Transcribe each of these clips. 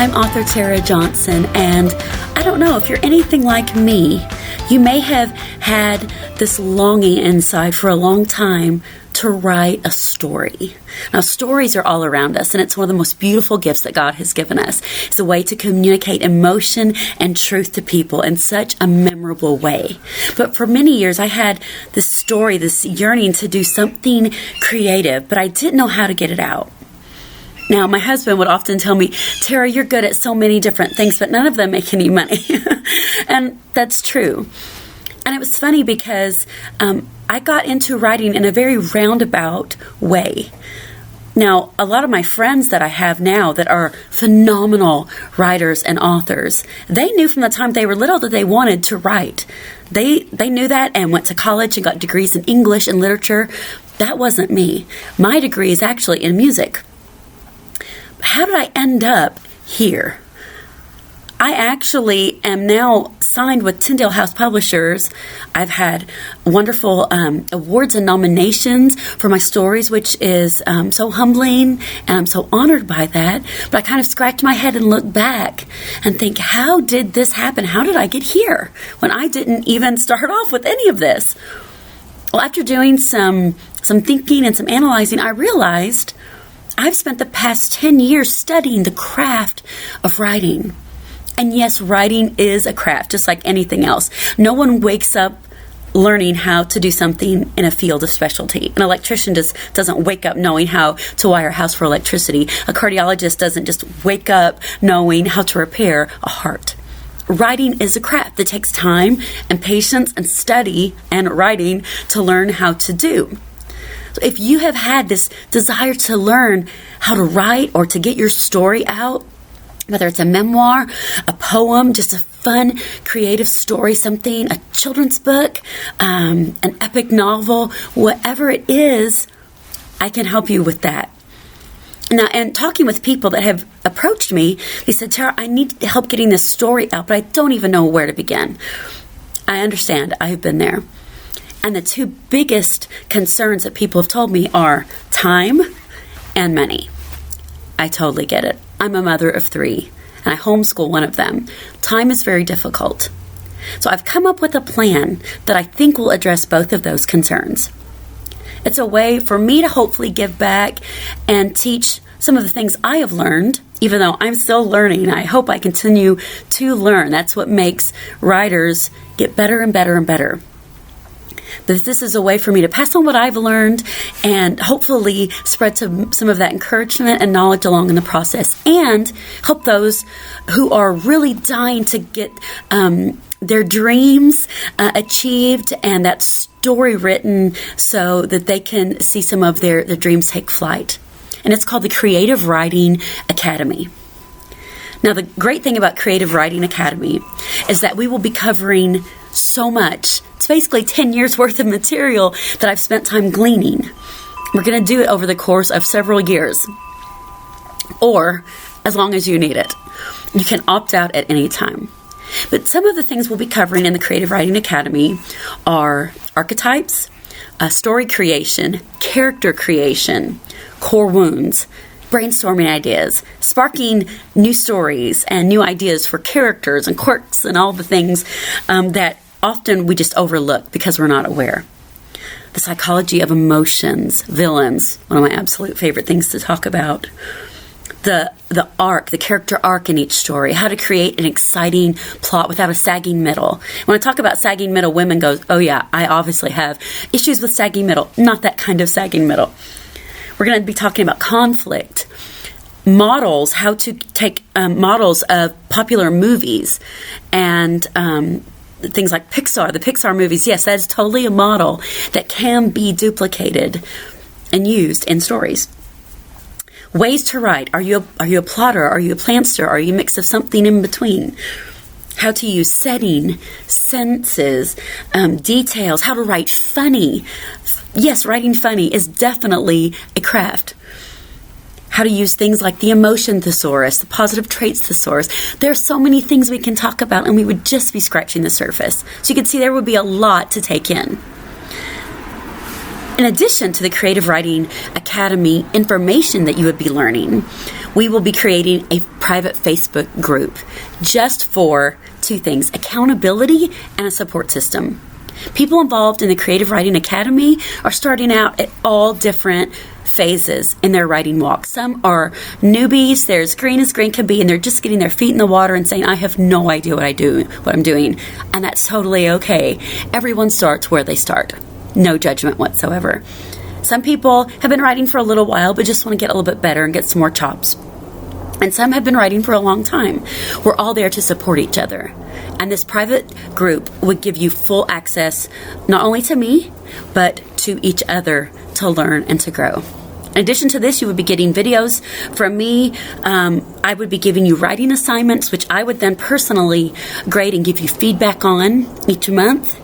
I'm author Tara Johnson, and I don't know if you're anything like me. You may have had this longing inside for a long time to write a story. Now, stories are all around us, and it's one of the most beautiful gifts that God has given us. It's a way to communicate emotion and truth to people in such a memorable way. But for many years, I had this story, this yearning to do something creative, but I didn't know how to get it out. Now, my husband would often tell me, Tara, you're good at so many different things, but none of them make any money. And that's true. And it was funny because I got into writing in a very roundabout way. Now, a lot of my friends that I have now that are phenomenal writers and authors, they knew from the time they were little that they wanted to write. They knew that and went to college and got degrees in English and literature. That wasn't me. My degree is actually in music. How did I end up here? I actually am now signed with Tyndale House Publishers. I've had wonderful awards and nominations for my stories, which is so humbling, and I'm so honored by that. But I kind of scratch my head and look back and think, how did this happen? How did I get here when I didn't even start off with any of this? Well, after doing some thinking and some analyzing, I realized I've spent the past 10 years studying the craft of writing. And yes, writing is a craft, just like anything else. No one wakes up learning how to do something in a field of specialty. An electrician just doesn't wake up knowing how to wire a house for electricity. A cardiologist doesn't just wake up knowing how to repair a heart. Writing is a craft that takes time and patience and study and writing to learn how to do. So if you have had this desire to learn how to write or to get your story out, whether it's a memoir, a poem, just a fun, creative story, something, a children's book, an epic novel, whatever it is, I can help you with that. Now, and talking with people that have approached me, they said, Tara, I need help getting this story out, but I don't even know where to begin. I understand. I've been there. And the two biggest concerns that people have told me are time and money. I totally get it. I'm a mother of 3, and I homeschool one of them. Time is very difficult. So I've come up with a plan that I think will address both of those concerns. It's a way for me to hopefully give back and teach some of the things I have learned, even though I'm still learning. I hope I continue to learn. That's what makes writers get better and better and better. But this is a way for me to pass on what I've learned and hopefully spread some of that encouragement and knowledge along in the process, and help those who are really dying to get their dreams achieved and that story written so that they can see some of their dreams take flight. And it's called the Creative Writing Academy. Now, the great thing about Creative Writing Academy is that we will be covering so much. It's basically 10 years worth of material that I've spent time gleaning. We're going to do it over the course of several years, or as long as you need it. You can opt out at any time. But some of the things we'll be covering in the Creative Writing Academy are archetypes, story creation, character creation, core wounds, brainstorming ideas, sparking new stories and new ideas for characters and quirks and all the things that often we just overlook because we're not aware. The psychology of emotions, villains, one of my absolute favorite things to talk about. The arc, the character arc in each story, how to create an exciting plot without a sagging middle. When I talk about sagging middle, women go, oh yeah, I obviously have issues with sagging middle. Not that kind of sagging middle. We're going to be talking about conflict, models, how to take models of popular movies and things like Pixar, the Pixar movies. Yes, that is totally a model that can be duplicated and used in stories. Ways to write. Are you a plotter? Are you a plantster? Are you a mix of something in between? How to use setting, senses, details, how to write funny. Yes, writing funny is definitely a craft. How to use things like the emotion thesaurus, the positive traits thesaurus. There are so many things we can talk about, and we would just be scratching the surface. So you can see there would be a lot to take in. In addition to the Creative Writing Academy information that you would be learning, we will be creating a private Facebook group just for two things: accountability and a support system. People involved in the Creative Writing Academy are starting out at all different phases in their writing walk. Some are newbies, they're as green as green can be, and they're just getting their feet in the water and saying, I have no idea what I'm doing. And that's totally okay. Everyone starts where they start. No judgment whatsoever. Some people have been writing for a little while, but just want to get a little bit better and get some more chops. And some have been writing for a long time. We're all there to support each other. And this private group would give you full access, not only to me, but to each other to learn and to grow. In addition to this, you would be getting videos from me. I would be giving you writing assignments, which I would then personally grade and give you feedback on each month.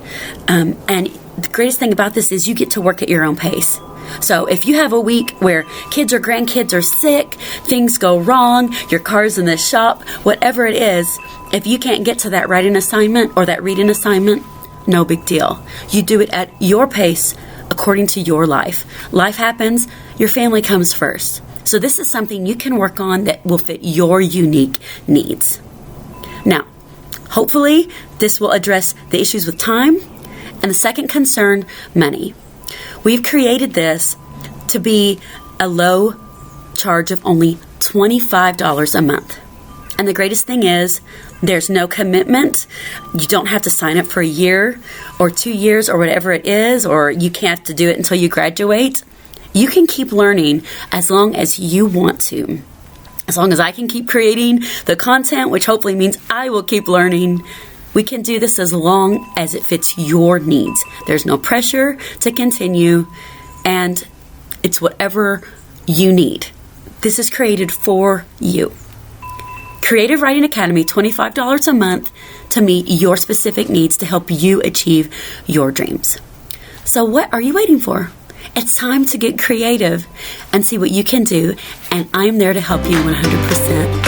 And the greatest thing about this is you get to work at your own pace. So if you have a week where kids or grandkids are sick, things go wrong, your car's in the shop, whatever it is, if you can't get to that writing assignment or that reading assignment, no big deal. You do it at your pace according to your life. Life happens, your family comes first. So this is something you can work on that will fit your unique needs. Now, hopefully this will address the issues with time. And the second concern, money. We've created this to be a low charge of only $25 a month. And the greatest thing is there's no commitment. You don't have to sign up for a year or 2 years or whatever it is, or you can't have to do it until you graduate. You can keep learning as long as you want to. As long as I can keep creating the content, which hopefully means I will keep learning. We can do this as long as it fits your needs. There's no pressure to continue, and it's whatever you need. This is created for you. Creative Writing Academy, $25 a month to meet your specific needs to help you achieve your dreams. So what are you waiting for? It's time to get creative and see what you can do, and I'm there to help you 100%.